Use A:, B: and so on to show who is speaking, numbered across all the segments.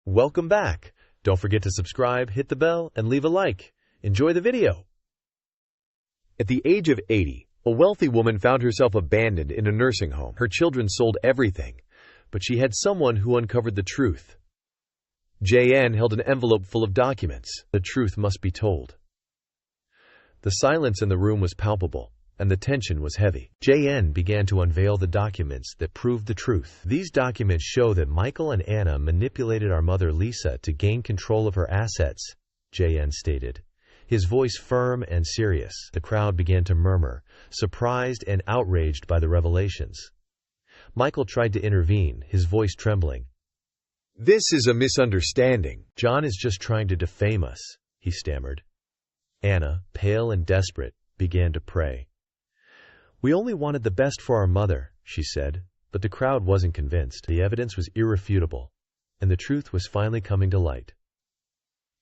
A: Welcome back. Don't forget to subscribe, hit the bell, and leave a like. Enjoy the video. At the age of 80, a wealthy woman found herself abandoned in a nursing home. Her children sold everything, but she had someone who uncovered the truth. JN held an envelope full of documents. The truth must be told. The silence in the room was palpable, and the tension was heavy. JN began to unveil the documents that proved the truth. These documents show that Michael and Anna manipulated our mother Lisa to gain control of her assets, JN stated, his voice firm and serious. The crowd began to murmur, surprised and outraged by the revelations. Michael tried to intervene, his voice trembling. "This is a misunderstanding. John is just trying to defame us," he stammered. Anna, pale and desperate, began to pray. "We only wanted the best for our mother," she said, but the crowd wasn't convinced. The evidence was irrefutable, and the truth was finally coming to light.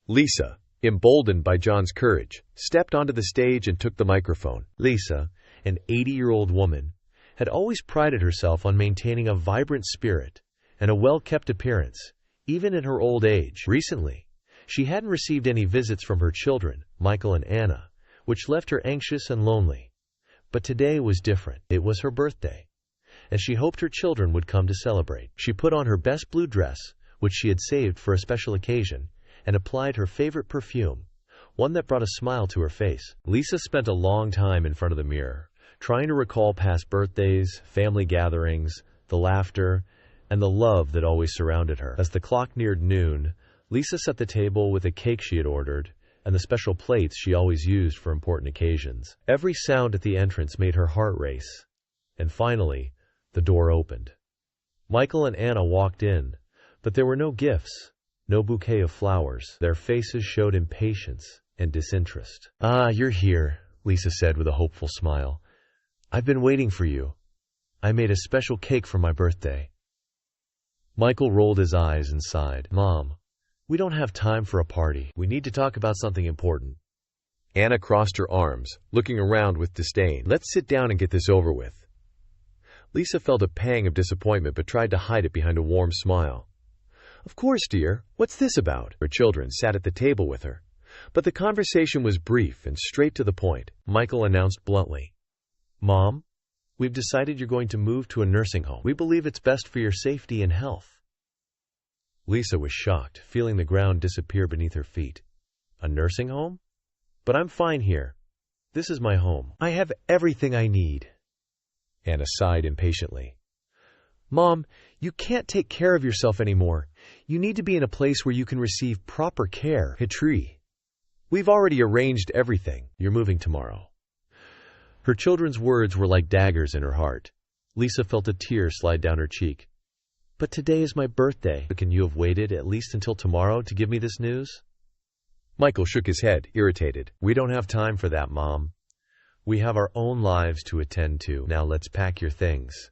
A: Lisa, emboldened by John's courage, stepped onto the stage and took the microphone. Lisa, an 80-year-old woman, had always prided herself on maintaining a vibrant spirit and a well-kept appearance, even in her old age. Recently, she hadn't received any visits from her children, Michael and Anna, which left her anxious and lonely. But today was different. It was her birthday, and she hoped her children would come to celebrate. She put on her best blue dress, which she had saved for a special occasion, and applied her favorite perfume, one that brought a smile to her face. Lisa spent a long time in front of the mirror, trying to recall past birthdays, family gatherings, the laughter, and the love that always surrounded her. As the clock neared noon, Lisa set the table with a cake she had ordered, and the special plates she always used for important occasions. Every sound at the entrance made her heart race. And finally, the door opened. Michael and Anna walked in, but there were no gifts, no bouquet of flowers. Their faces showed impatience and disinterest. "Ah, you're here," Lisa said with a hopeful smile. "I've been waiting for you. I made a special cake for my birthday." Michael rolled his eyes and sighed. "Mom, we don't have time for a party. We need to talk about something important." Anna crossed her arms, looking around with disdain. "Let's sit down and get this over with." Lisa felt a pang of disappointment but tried to hide it behind a warm smile. "Of course, dear. What's this about?" Her children sat at the table with her, but the conversation was brief and straight to the point. Michael announced bluntly, "Mom, we've decided you're going to move to a nursing home. We believe it's best for your safety and health." Lisa was shocked, feeling the ground disappear beneath her feet. "A nursing home? But I'm fine here. This is my home. I have everything I need." Anna sighed impatiently. "Mom, you can't take care of yourself anymore. You need to be in a place where you can receive proper care." "Hitri, we've already arranged everything. You're moving tomorrow." Her children's words were like daggers in her heart. Lisa felt a tear slide down her cheek. "But today is my birthday. Can you have waited at least until tomorrow to give me this news?" Michael shook his head, irritated. "We don't have time for that, Mom. We have our own lives to attend to. Now let's pack your things."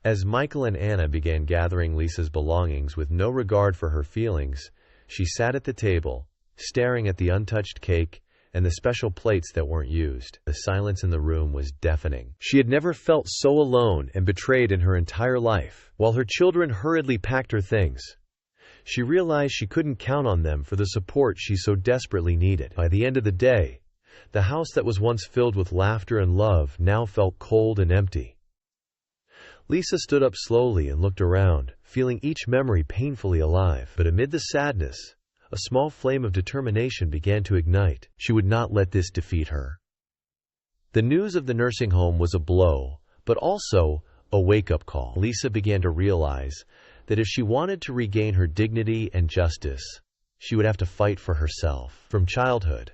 A: As Michael and Anna began gathering Lisa's belongings with no regard for her feelings, she sat at the table, staring at the untouched cake and the special plates that weren't used. The silence in the room was deafening. She had never felt so alone and betrayed in her entire life. While her children hurriedly packed her things, she realized she couldn't count on them for the support she so desperately needed. By the end of the day, the house that was once filled with laughter and love now felt cold and empty. Lisa stood up slowly and looked around, feeling each memory painfully alive. But amid the sadness, a small flame of determination began to ignite. She would not let this defeat her. The news of the nursing home was a blow, but also a wake-up call. Lisa began to realize that if she wanted to regain her dignity and justice, she would have to fight for herself. From childhood,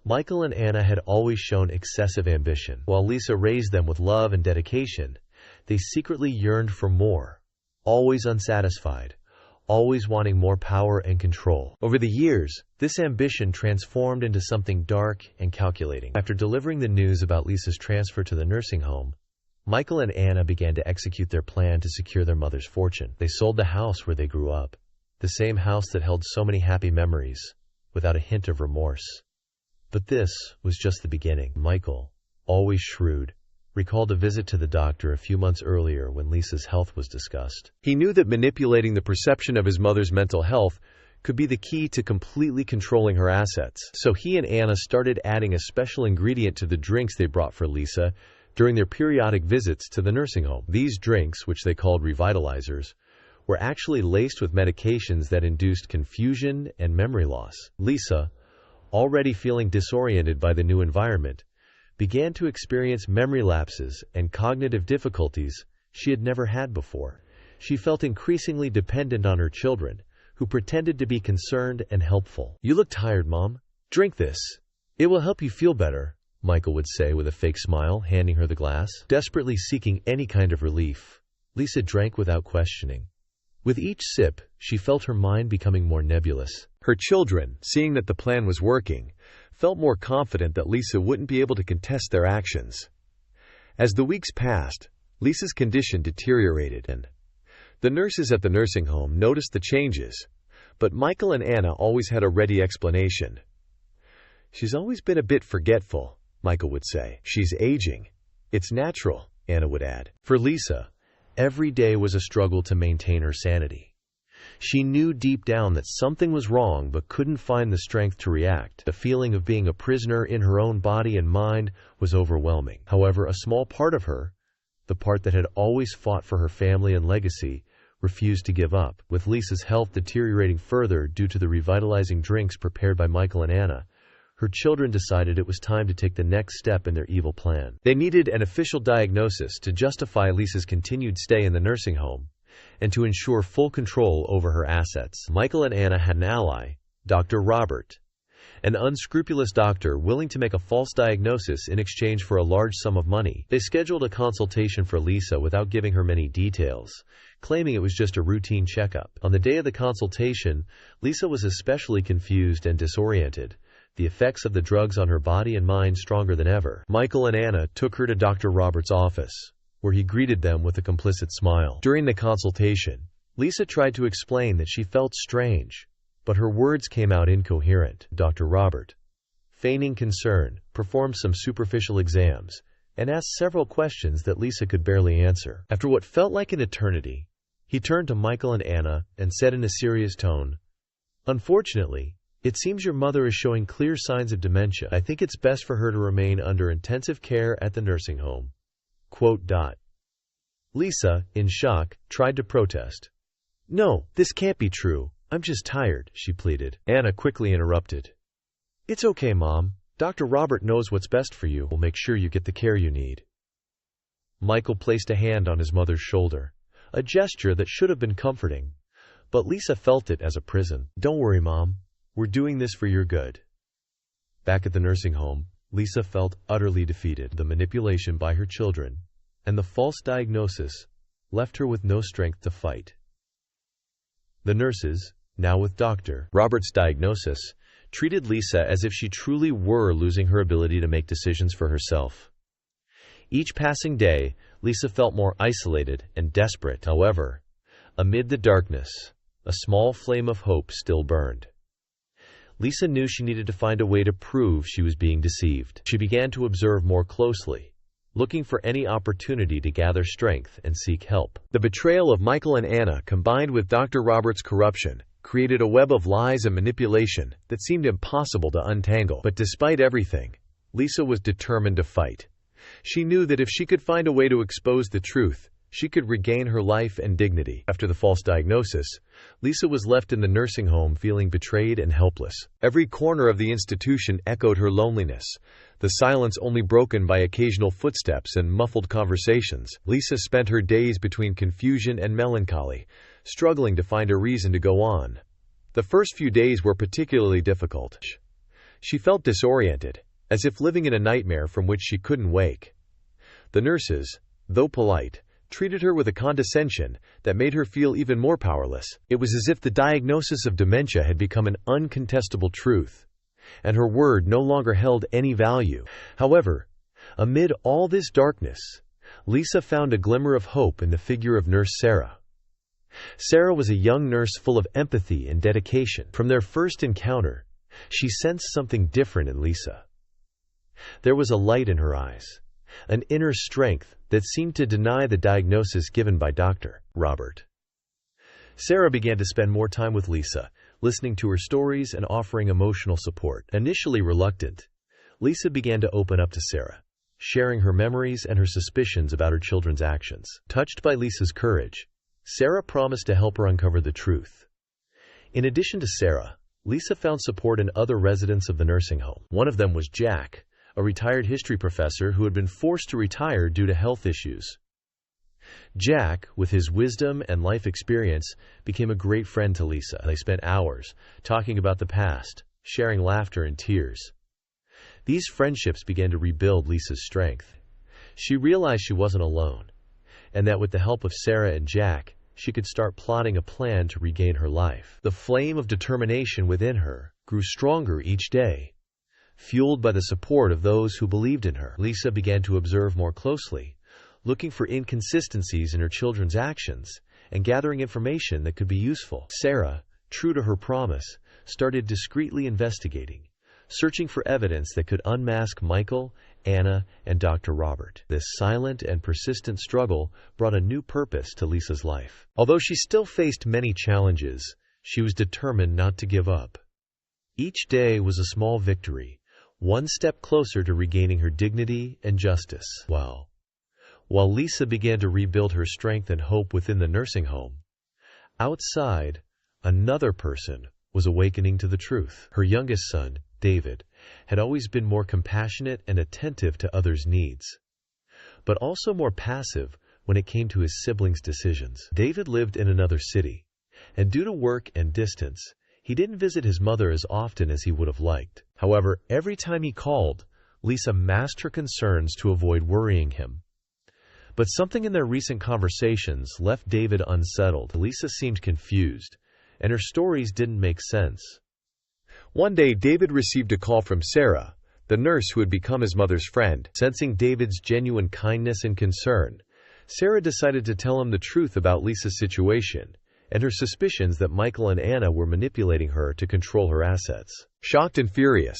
A: Michael and Anna had always shown excessive ambition. While Lisa raised them with love and dedication, they secretly yearned for more, always unsatisfied, always wanting more power and control. Over the years, this ambition transformed into something dark and calculating. After delivering the news about Lisa's transfer to the nursing home, Michael and Anna began to execute their plan to secure their mother's fortune. They sold the house where they grew up, the same house that held so many happy memories, without a hint of remorse. But this was just the beginning. Michael, always shrewd, recalled a visit to the doctor a few months earlier when Lisa's health was discussed. He knew that manipulating the perception of his mother's mental health could be the key to completely controlling her assets. So he and Anna started adding a special ingredient to the drinks they brought for Lisa during their periodic visits to the nursing home. These drinks, which they called revitalizers, were actually laced with medications that induced confusion and memory loss. Lisa, already feeling disoriented by the new environment, began to experience memory lapses and cognitive difficulties she had never had before. She felt increasingly dependent on her children, who pretended to be concerned and helpful. "You look tired, Mom. Drink this. It will help you feel better," Michael would say with a fake smile, handing her the glass. Desperately seeking any kind of relief, Lisa drank without questioning. With each sip, she felt her mind becoming more nebulous. Her children, seeing that the plan was working, felt more confident that Lisa wouldn't be able to contest their actions. As the weeks passed, Lisa's condition deteriorated, and the nurses at the nursing home noticed the changes, but Michael and Anna always had a ready explanation. "She's always been a bit forgetful," Michael would say. "She's aging. It's natural," Anna would add. For Lisa, every day was a struggle to maintain her sanity. She knew deep down that something was wrong but couldn't find the strength to react. The feeling of being a prisoner in her own body and mind was overwhelming. However, a small part of her, the part that had always fought for her family and legacy, refused to give up. With Lisa's health deteriorating further due to the revitalizing drinks prepared by Michael and Anna, her children decided it was time to take the next step in their evil plan. They needed an official diagnosis to justify Lisa's continued stay in the nursing home and to ensure full control over her assets. Michael and Anna had an ally, Dr. Robert, an unscrupulous doctor willing to make a false diagnosis in exchange for a large sum of money. They scheduled a consultation for Lisa without giving her many details, claiming it was just a routine checkup. On the day of the consultation, Lisa was especially confused and disoriented, the effects of the drugs on her body and mind stronger than ever. Michael and Anna took her to Dr. Robert's office, where he greeted them with a complicit smile. During the consultation, Lisa tried to explain that she felt strange, but her words came out incoherent. Dr. Robert, feigning concern, performed some superficial exams and asked several questions that Lisa could barely answer. After what felt like an eternity, he turned to Michael and Anna and said in a serious tone, "Unfortunately, it seems your mother is showing clear signs of dementia. I think it's best for her to remain under intensive care at the nursing home." Lisa, in shock, tried to protest. "No, this can't be true. I'm just tired," she pleaded. Anna quickly interrupted. "It's okay, Mom. Dr. Robert knows what's best for you. We'll make sure you get the care you need." Michael placed a hand on his mother's shoulder, a gesture that should have been comforting, but Lisa felt it as a prison. "Don't worry, Mom. We're doing this for your good." Back at the nursing home, Lisa felt utterly defeated. The manipulation by her children and the false diagnosis left her with no strength to fight. The nurses, now with Dr. Robert's diagnosis, treated Lisa as if she truly were losing her ability to make decisions for herself. Each passing day, Lisa felt more isolated and desperate. However, amid the darkness, a small flame of hope still burned. Lisa knew she needed to find a way to prove she was being deceived. She began to observe more closely, looking for any opportunity to gather strength and seek help. The betrayal of Michael and Anna, combined with Dr. Robert's corruption, created a web of lies and manipulation that seemed impossible to untangle. But despite everything, Lisa was determined to fight. She knew that if she could find a way to expose the truth, she could regain her life and dignity. After the false diagnosis, Lisa was left in the nursing home feeling betrayed and helpless. Every corner of the institution echoed her loneliness, the silence only broken by occasional footsteps and muffled conversations. Lisa spent her days between confusion and melancholy, struggling to find a reason to go on. The first few days were particularly difficult. She felt disoriented, as if living in a nightmare from which she couldn't wake. The nurses, though polite, treated her with a condescension that made her feel even more powerless. It was as if the diagnosis of dementia had become an uncontestable truth, and her word no longer held any value. However, amid all this darkness, Lisa found a glimmer of hope in the figure of Nurse Sarah. Sarah was a young nurse full of empathy and dedication. From their first encounter, she sensed something different in Lisa. There was a light in her eyes, an inner strength that seemed to deny the diagnosis given by Dr. Robert. Sarah began to spend more time with Lisa, listening to her stories and offering emotional support. Initially reluctant, Lisa began to open up to Sarah, sharing her memories and her suspicions about her children's actions. Touched by Lisa's courage, Sarah promised to help her uncover the truth. In addition to Sarah, Lisa found support in other residents of the nursing home. One of them was Jack, a retired history professor who had been forced to retire due to health issues. Jack, with his wisdom and life experience, became a great friend to Lisa. They spent hours talking about the past, sharing laughter and tears. These friendships began to rebuild Lisa's strength. She realized she wasn't alone, and that with the help of Sarah and Jack, she could start plotting a plan to regain her life. The flame of determination within her grew stronger each day. Fueled by the support of those who believed in her, Lisa began to observe more closely, looking for inconsistencies in her children's actions and gathering information that could be useful. Sarah, true to her promise, started discreetly investigating, searching for evidence that could unmask Michael, Anna, and Dr. Robert. This silent and persistent struggle brought a new purpose to Lisa's life. Although she still faced many challenges, she was determined not to give up. Each day was a small victory, one step closer to regaining her dignity and justice. While Lisa began to rebuild her strength and hope within the nursing home, outside, another person was awakening to the truth. Her youngest son, David, had always been more compassionate and attentive to others' needs, but also more passive when it came to his siblings' decisions. David lived in another city, and due to work and distance, he didn't visit his mother as often as he would have liked. However, every time he called, Lisa masked her concerns to avoid worrying him. But something in their recent conversations left David unsettled. Lisa seemed confused, and her stories didn't make sense. One day, David received a call from Sarah, the nurse who had become his mother's friend. Sensing David's genuine kindness and concern, Sarah decided to tell him the truth about Lisa's situation and her suspicions that Michael and Anna were manipulating her to control her assets. Shocked and furious,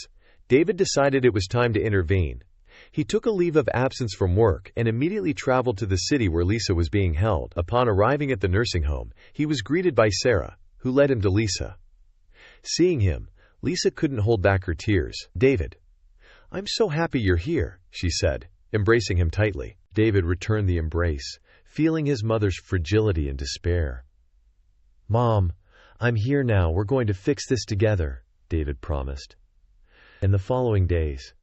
A: David decided it was time to intervene. He took a leave of absence from work and immediately traveled to the city where Lisa was being held. Upon arriving at the nursing home, he was greeted by Sarah, who led him to Lisa. Seeing him, Lisa couldn't hold back her tears. "David, I'm so happy you're here," she said, embracing him tightly. David returned the embrace, feeling his mother's fragility and despair. "Mom, I'm here now. We're going to fix this together," David promised. In the following days,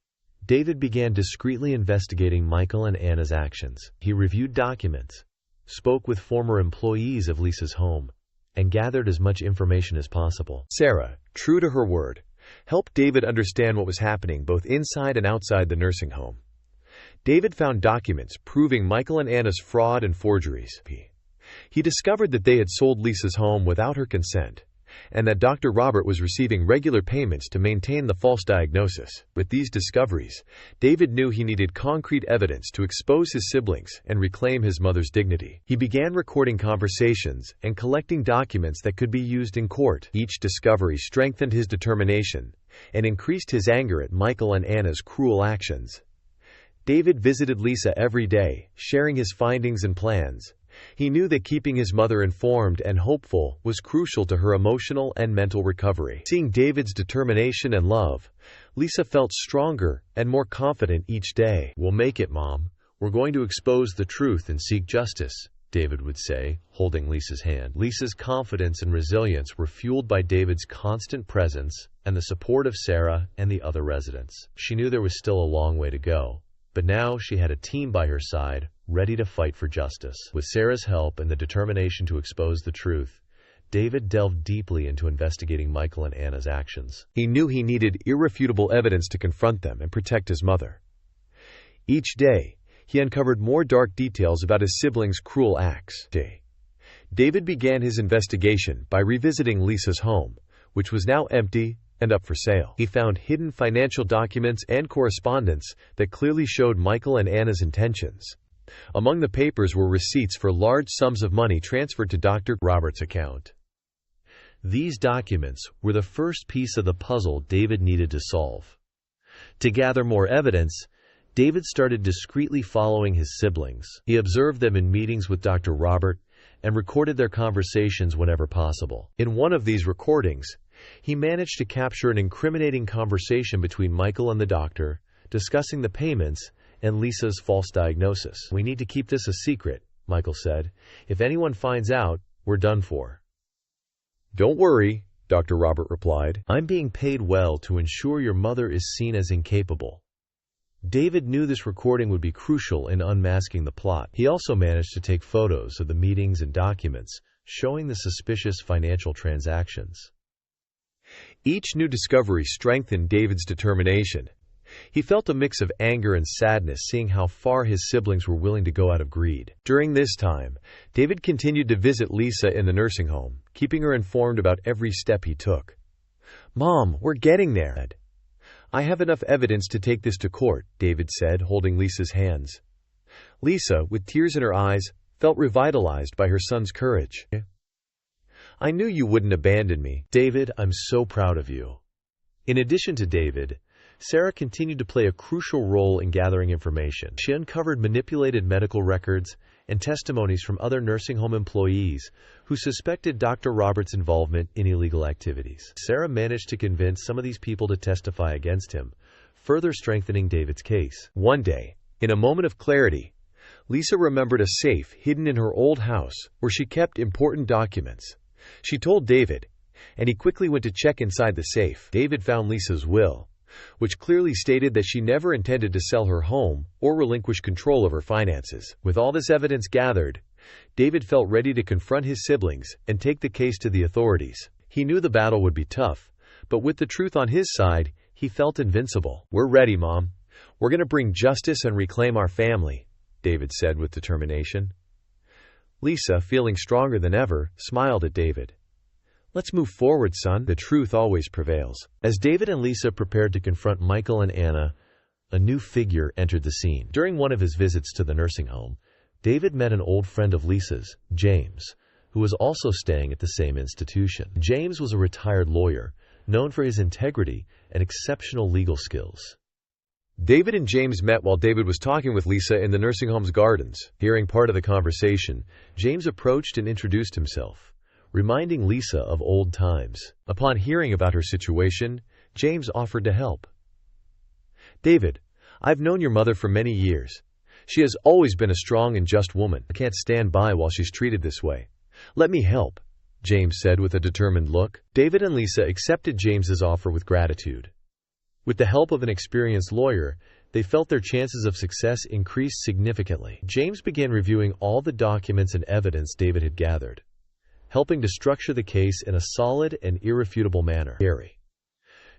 A: David began discreetly investigating Michael and Anna's actions. He reviewed documents, spoke with former employees of Lisa's home, and gathered as much information as possible. Sarah, true to her word, helped David understand what was happening both inside and outside the nursing home. David found documents proving Michael and Anna's fraud and forgeries. He discovered that they had sold Lisa's home without her consent, and that Dr. Robert was receiving regular payments to maintain the false diagnosis. With these discoveries, David knew he needed concrete evidence to expose his siblings and reclaim his mother's dignity. He began recording conversations and collecting documents that could be used in court. Each discovery strengthened his determination and increased his anger at Michael and Anna's cruel actions. David visited Lisa every day, sharing his findings and plans. He knew that keeping his mother informed and hopeful was crucial to her emotional and mental recovery. Seeing David's determination and love, Lisa felt stronger and more confident each day. "We'll make it, Mom. We're going to expose the truth and seek justice," David would say, holding Lisa's hand. Lisa's confidence and resilience were fueled by David's constant presence and the support of Sarah and the other residents. She knew there was still a long way to go, but now she had a team by her side, ready to fight for justice. With Sarah's help and the determination to expose the truth, David delved deeply into investigating Michael and Anna's actions. He knew he needed irrefutable evidence to confront them and protect his mother. Each day, he uncovered more dark details about his siblings' cruel acts. David began his investigation by revisiting Lisa's home, which was now empty and up for sale. He found hidden financial documents and correspondence that clearly showed Michael and Anna's intentions. Among the papers were receipts for large sums of money transferred to Dr. Robert's account. These documents were the first piece of the puzzle David needed to solve. To gather more evidence, David started discreetly following his siblings. He observed them in meetings with Dr. Robert and recorded their conversations whenever possible. In one of these recordings, he managed to capture an incriminating conversation between Michael and the doctor, discussing the payments and Lisa's false diagnosis. "We need to keep this a secret," Michael said. "If anyone finds out, we're done for." "Don't worry," Dr. Robert replied. "I'm being paid well to ensure your mother is seen as incapable." David knew this recording would be crucial in unmasking the plot. He also managed to take photos of the meetings and documents showing the suspicious financial transactions. Each new discovery strengthened David's determination. He felt a mix of anger and sadness seeing how far his siblings were willing to go out of greed. During this time, David continued to visit Lisa in the nursing home, keeping her informed about every step he took. "Mom, we're getting there. I have enough evidence to take this to court," David said, holding Lisa's hands. Lisa, with tears in her eyes, felt revitalized by her son's courage. "I knew you wouldn't abandon me. David, I'm so proud of you." In addition to David, Sarah continued to play a crucial role in gathering information. She uncovered manipulated medical records and testimonies from other nursing home employees who suspected Dr. Roberts' involvement in illegal activities. Sarah managed to convince some of these people to testify against him, further strengthening David's case. One day, in a moment of clarity, Lisa remembered a safe hidden in her old house where she kept important documents. She told David, and he quickly went to check inside the safe. David found Lisa's will, which clearly stated that she never intended to sell her home or relinquish control of her finances. With all this evidence gathered, David felt ready to confront his siblings and take the case to the authorities. He knew the battle would be tough, but with the truth on his side, he felt invincible. "We're ready, Mom. We're going to bring justice and reclaim our family," David said with determination. Lisa, feeling stronger than ever, smiled at David. "Let's move forward, son. The truth always prevails." As David and Lisa prepared to confront Michael and Anna, a new figure entered the scene. During one of his visits to the nursing home, David met an old friend of Lisa's, James, who was also staying at the same institution. James was a retired lawyer, known for his integrity and exceptional legal skills. David and James met while David was talking with Lisa in the nursing home's gardens. Hearing part of the conversation, James approached and introduced himself, reminding Lisa of old times. Upon hearing about her situation, James offered to help. "David, I've known your mother for many years. She has always been a strong and just woman. I can't stand by while she's treated this way. Let me help," James said with a determined look. David and Lisa accepted James's offer with gratitude. With the help of an experienced lawyer, they felt their chances of success increased significantly. James began reviewing all the documents and evidence David had gathered, helping to structure the case in a solid and irrefutable manner.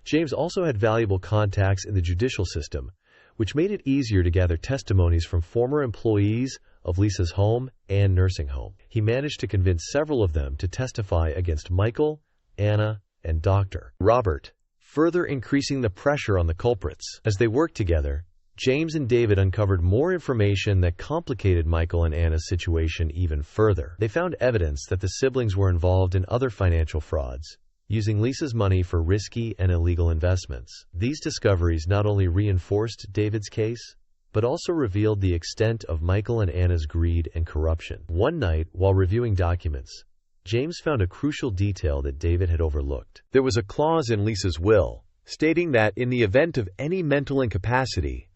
A: James also had valuable contacts in the judicial system, which made it easier to gather testimonies from former employees of Lisa's home and nursing home. He managed to convince several of them to testify against Michael, Anna, and Dr. Robert, further increasing the pressure on the culprits. As they worked together, James and David uncovered more information that complicated Michael and Anna's situation even further. They found evidence that the siblings were involved in other financial frauds, using Lisa's money for risky and illegal investments. These discoveries not only reinforced David's case, but also revealed the extent of Michael and Anna's greed and corruption. One night, while reviewing documents, James found a crucial detail that David had overlooked. There was a clause in Lisa's will stating that in the event of any mental incapacity,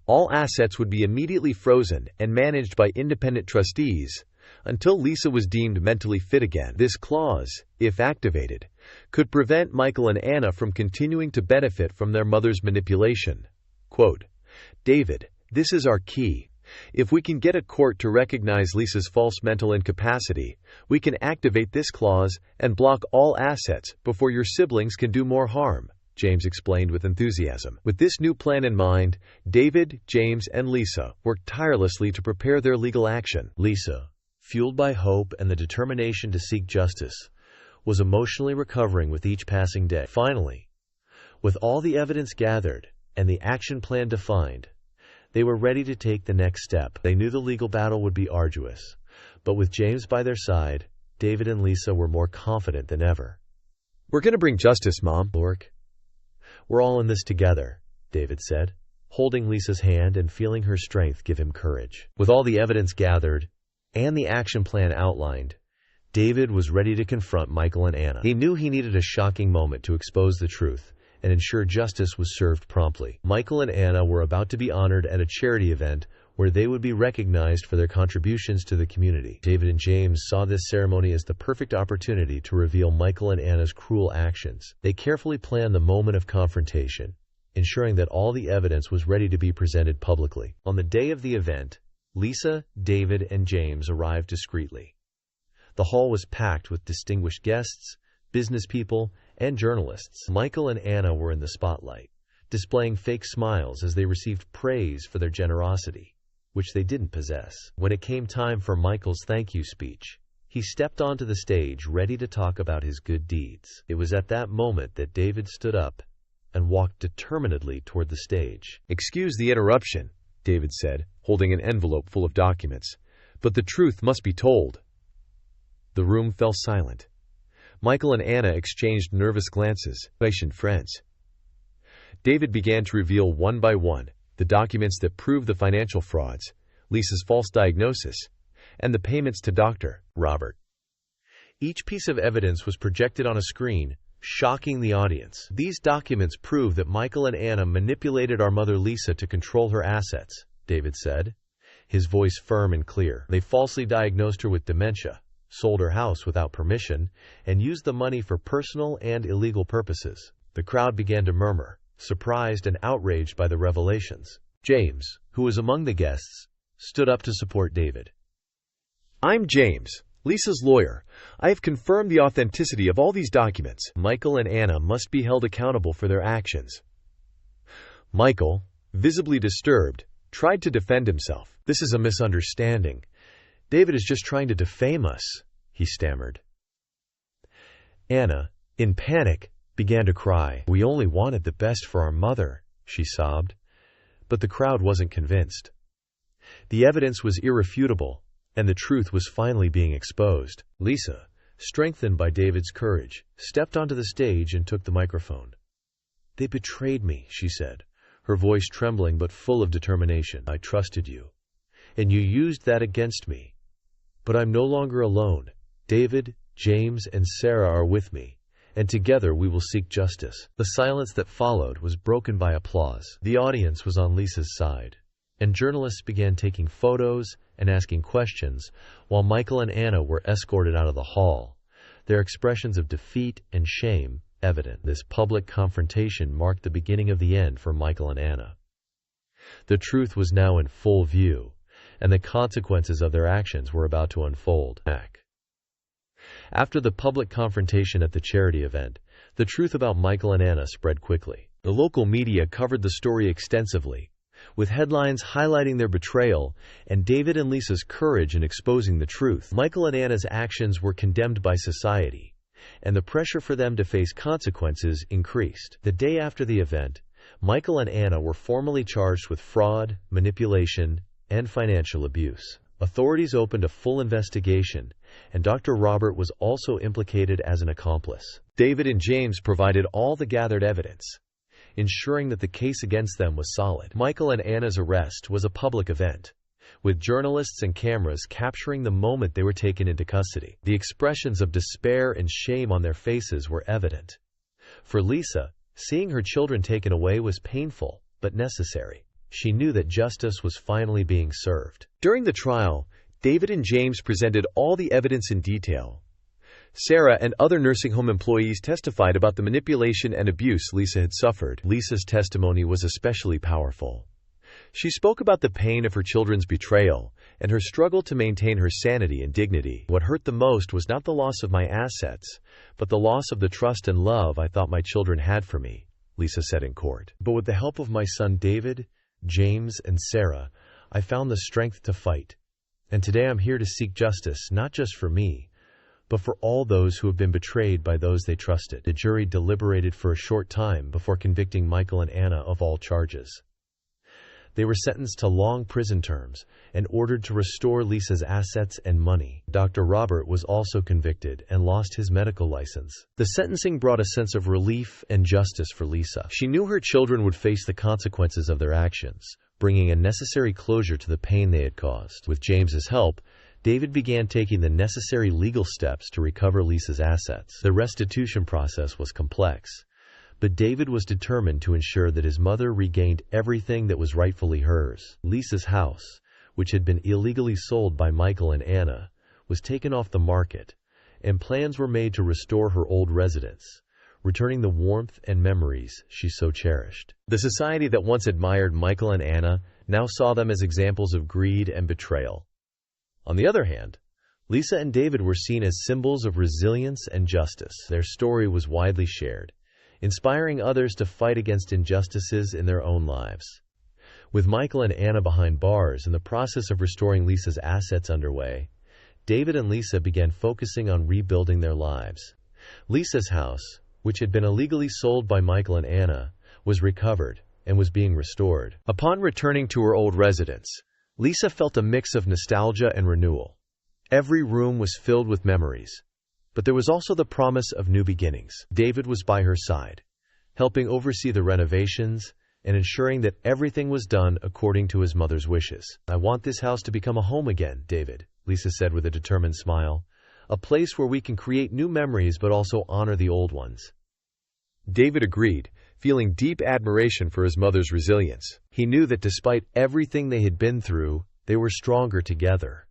A: all assets would be immediately frozen and managed by independent trustees until Lisa was deemed mentally fit again. This clause, if activated, could prevent Michael and Anna from continuing to benefit from their mother's manipulation. Quote, "David, this is our key. If we can get a court to recognize Lisa's false mental incapacity, we can activate this clause and block all assets before your siblings can do more harm," James explained with enthusiasm. With this new plan in mind, David, James, and Lisa worked tirelessly to prepare their legal action. Lisa, fueled by hope and the determination to seek justice, was emotionally recovering with each passing day. Finally, with all the evidence gathered and the action plan defined, they were ready to take the next step. They knew the legal battle would be arduous, but with James by their side, David and Lisa were more confident than ever. "We're going to bring justice, Mom." "We're all in this together," David said. holding Lisa's hand and feeling her strength give him courage. With all the evidence gathered and the action plan outlined, David was ready to confront Michael and Anna. He knew he needed a shocking moment to expose the truth and ensure justice was served promptly. Michael and Anna were about to be honored at a charity event where they would be recognized for their contributions to the community. David and James saw this ceremony as the perfect opportunity to reveal Michael and Anna's cruel actions. They carefully planned the moment of confrontation, ensuring that all the evidence was ready to be presented publicly. On the day of the event, Lisa, David, and James arrived discreetly. The hall was packed with distinguished guests, business people, and journalists. Michael and Anna were in the spotlight, displaying fake smiles as they received praise for their generosity, which they didn't possess. When it came time for Michael's thank you speech, he stepped onto the stage ready to talk about his good deeds. It was at that moment that David stood up and walked determinedly toward the stage. "Excuse the interruption," David said, holding an envelope full of documents, "but the truth must be told." The room fell silent. Michael and Anna exchanged nervous glances, patient friends. David began to reveal one by one the documents that proved the financial frauds, Lisa's false diagnosis, and the payments to Dr. Robert. Each piece of evidence was projected on a screen, shocking the audience. "These documents prove that Michael and Anna manipulated our mother Lisa to control her assets," David said, his voice firm and clear. "They falsely diagnosed her with dementia, sold her house without permission, and used the money for personal and illegal purposes." The crowd began to murmur, surprised and outraged by the revelations. James, who was among the guests, stood up to support David. "I'm James, Lisa's lawyer. I have confirmed the authenticity of all these documents. Michael and Anna must be held accountable for their actions." Michael, visibly disturbed, tried to defend himself. "This is a misunderstanding. David is just trying to defame us," he stammered. Anna, in panic, began to cry. "We only wanted the best for our mother," she sobbed. But the crowd wasn't convinced. The evidence was irrefutable, and the truth was finally being exposed. Lisa, strengthened by David's courage, stepped onto the stage and took the microphone. "They betrayed me," she said, her voice trembling but full of determination. "I trusted you, and you used that against me. But I'm no longer alone. David, James, and Sarah are with me, and together we will seek justice." The silence that followed was broken by applause. The audience was on Lisa's side, and journalists began taking photos and asking questions while Michael and Anna were escorted out of the hall, their expressions of defeat and shame evident. This public confrontation marked the beginning of the end for Michael and Anna. The truth was now in full view, and the consequences of their actions were about to unfold. After the public confrontation at the charity event, the truth about Michael and Anna spread quickly. The local media covered the story extensively, with headlines highlighting their betrayal and David and Lisa's courage in exposing the truth. Michael and Anna's actions were condemned by society, and the pressure for them to face consequences increased. The day after the event, Michael and Anna were formally charged with fraud, manipulation, and financial abuse. Authorities opened a full investigation, and Dr. Robert was also implicated as an accomplice. David and James provided all the gathered evidence, ensuring that the case against them was solid. Michael and Anna's arrest was a public event, with journalists and cameras capturing the moment they were taken into custody. The expressions of despair and shame on their faces were evident. For Lisa, seeing her children taken away was painful, but necessary. She knew that justice was finally being served. During the trial, David and James presented all the evidence in detail. Sarah and other nursing home employees testified about the manipulation and abuse Lisa had suffered. Lisa's testimony was especially powerful. She spoke about the pain of her children's betrayal and her struggle to maintain her sanity and dignity. "What hurt the most was not the loss of my assets, but the loss of the trust and love I thought my children had for me," Lisa said in court. "But with the help of my son David, James, and Sarah, I found the strength to fight. And today I'm here to seek justice, not just for me, but for all those who have been betrayed by those they trusted." The jury deliberated for a short time before convicting Michael and Anna of all charges. They were sentenced to long prison terms and ordered to restore Lisa's assets and money. Dr. Robert was also convicted and lost his medical license. The sentencing brought a sense of relief and justice for Lisa. She knew her children would face the consequences of their actions, bringing a necessary closure to the pain they had caused. With James's help, David began taking the necessary legal steps to recover Lisa's assets. The restitution process was complex, but David was determined to ensure that his mother regained everything that was rightfully hers. Lisa's house, which had been illegally sold by Michael and Anna, was taken off the market, and plans were made to restore her old residence, returning the warmth and memories she so cherished. The society that once admired Michael and Anna now saw them as examples of greed and betrayal. On the other hand, Lisa and David were seen as symbols of resilience and justice. Their story was widely shared, inspiring others to fight against injustices in their own lives. With Michael and Anna behind bars and the process of restoring Lisa's assets underway, David and Lisa began focusing on rebuilding their lives. Lisa's house, which had been illegally sold by Michael and Anna, was recovered and was being restored. Upon returning to her old residence, Lisa felt a mix of nostalgia and renewal. Every room was filled with memories, but there was also the promise of new beginnings. David was by her side, helping oversee the renovations and ensuring that everything was done according to his mother's wishes. "I want this house to become a home again, David," Lisa said with a determined smile. "A place where we can create new memories but also honor the old ones." David agreed, feeling deep admiration for his mother's resilience. He knew that despite everything they had been through, they were stronger together.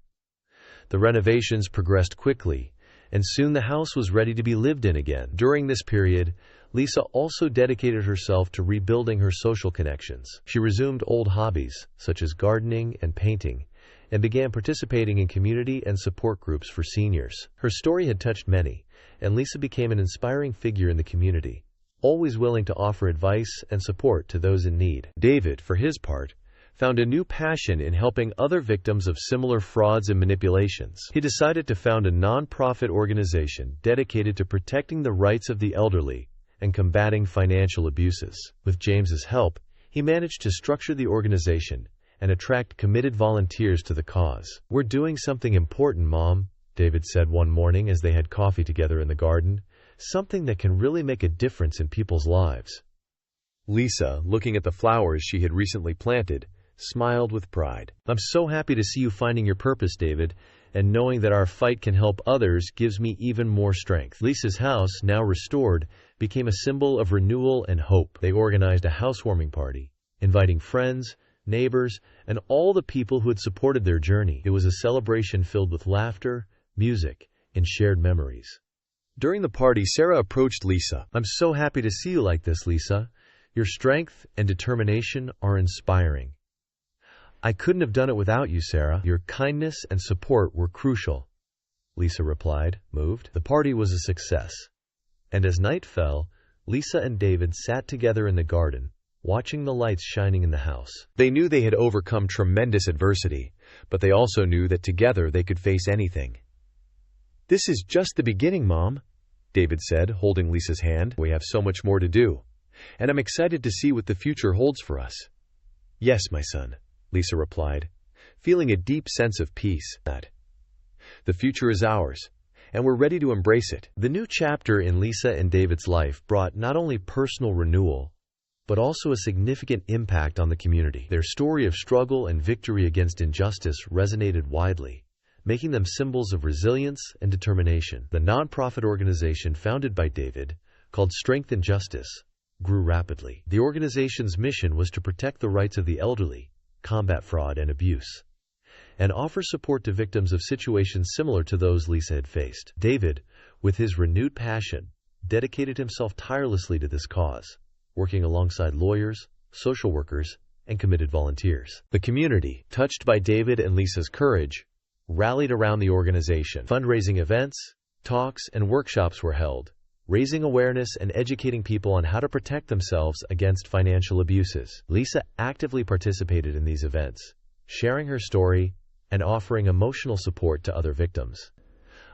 A: The renovations progressed quickly, and soon the house was ready to be lived in again. During this period, Lisa also dedicated herself to rebuilding her social connections. She resumed old hobbies, such as gardening and painting, and began participating in community and support groups for seniors. Her story had touched many, and Lisa became an inspiring figure in the community, always willing to offer advice and support to those in need. David, for his part, found a new passion in helping other victims of similar frauds and manipulations. He decided to found a non-profit organization dedicated to protecting the rights of the elderly and combating financial abuses. With James's help, he managed to structure the organization and attract committed volunteers to the cause. "We're doing something important, Mom," David said one morning as they had coffee together in the garden. "Something that can really make a difference in people's lives." Lisa, looking at the flowers she had recently planted, smiled with pride. "I'm so happy to see you finding your purpose, David, and knowing that our fight can help others gives me even more strength." Lisa's house, now restored, became a symbol of renewal and hope. They organized a housewarming party, inviting friends, neighbors, and all the people who had supported their journey. It was a celebration filled with laughter, music, and shared memories. During the party, Sarah approached Lisa. "I'm so happy to see you like this, Lisa. Your strength and determination are inspiring." "I couldn't have done it without you, Sarah. Your kindness and support were crucial," Lisa replied, moved. The party was a success, and as night fell, Lisa and David sat together in the garden, watching the lights shining in the house. They knew they had overcome tremendous adversity, but they also knew that together they could face anything. "This is just the beginning, Mom," David said, holding Lisa's hand. "We have so much more to do, and I'm excited to see what the future holds for us." "Yes, my son," Lisa replied, feeling a deep sense of peace. "The future is ours, and we're ready to embrace it." The new chapter in Lisa and David's life brought not only personal renewal, but also a significant impact on the community. Their story of struggle and victory against injustice resonated widely, making them symbols of resilience and determination. The nonprofit organization founded by David, called Strength and Justice, grew rapidly. The organization's mission was to protect the rights of the elderly, combat fraud and abuse, and offer support to victims of situations similar to those Lisa had faced. David, with his renewed passion, dedicated himself tirelessly to this cause, working alongside lawyers, social workers, and committed volunteers. The community, touched by David and Lisa's courage, rallied around the organization. Fundraising events, talks, and workshops were held, raising awareness and educating people on how to protect themselves against financial abuses. Lisa actively participated in these events, sharing her story and offering emotional support to other victims.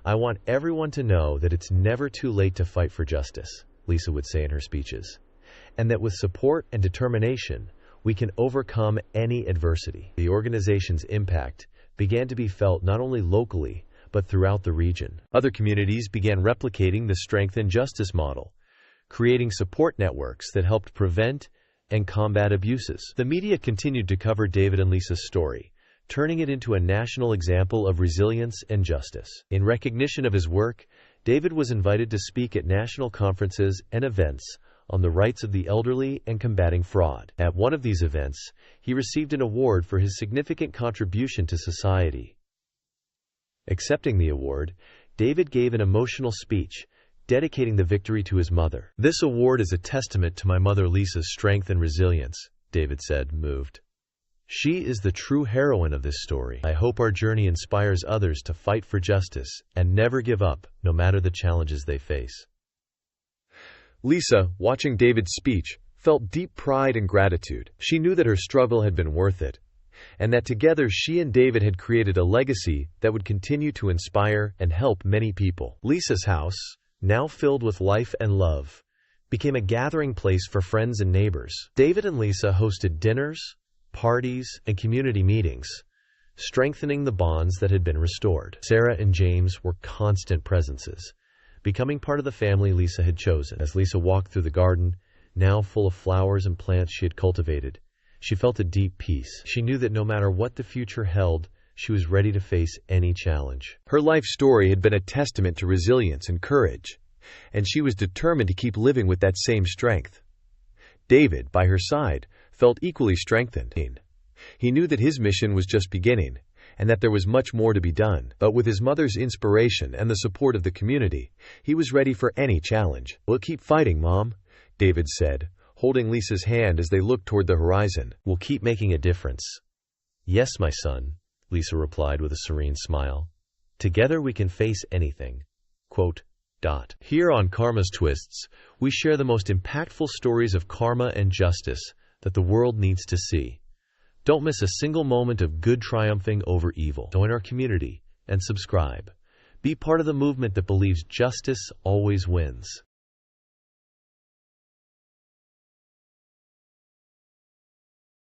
A: "I want everyone to know that it's never too late to fight for justice," Lisa would say in her speeches, "and that with support and determination, we can overcome any adversity. The organization's impact began to be felt not only locally, but throughout the region. Other communities began replicating the strength and justice model, creating support networks that helped prevent and combat abuses. The media continued to cover David and Lisa's story, turning it into a national example of resilience and justice. In recognition of his work, David was invited to speak at national conferences and events on the rights of the elderly and combating fraud. At one of these events, he received an award for his significant contribution to society. Accepting the award, David gave an emotional speech, dedicating the victory to his mother. "This award is a testament to my mother Lisa's strength and resilience," David said, moved. "She is the true heroine of this story. I hope our journey inspires others to fight for justice and never give up, no matter the challenges they face." Lisa, watching David's speech, felt deep pride and gratitude. She knew that her struggle had been worth it, and that together she and David had created a legacy that would continue to inspire and help many people. Lisa's house, now filled with life and love, became a gathering place for friends and neighbors. David and Lisa hosted dinners, parties, and community meetings, strengthening the bonds that had been restored. Sarah and James were constant presences, becoming part of the family Lisa had chosen. As Lisa walked through the garden, now full of flowers and plants she had cultivated, she felt a deep peace. She knew that no matter what the future held, she was ready to face any challenge. Her life story had been a testament to resilience and courage, and she was determined to keep living with that same strength. David, by her side, felt equally strengthened. He knew that his mission was just beginning, and that there was much more to be done. But with his mother's inspiration and the support of the community, he was ready for any challenge. "We'll keep fighting, Mom," David said, holding Lisa's hand as they looked toward the horizon. "We'll keep making a difference." "Yes, my son," Lisa replied with a serene smile. "Together we can face anything." Here on Karma's Twists, we share the most impactful stories of karma and justice that the world needs to see. Don't miss a single moment of good triumphing over evil. Join our community and subscribe. Be part of the movement that believes justice always wins.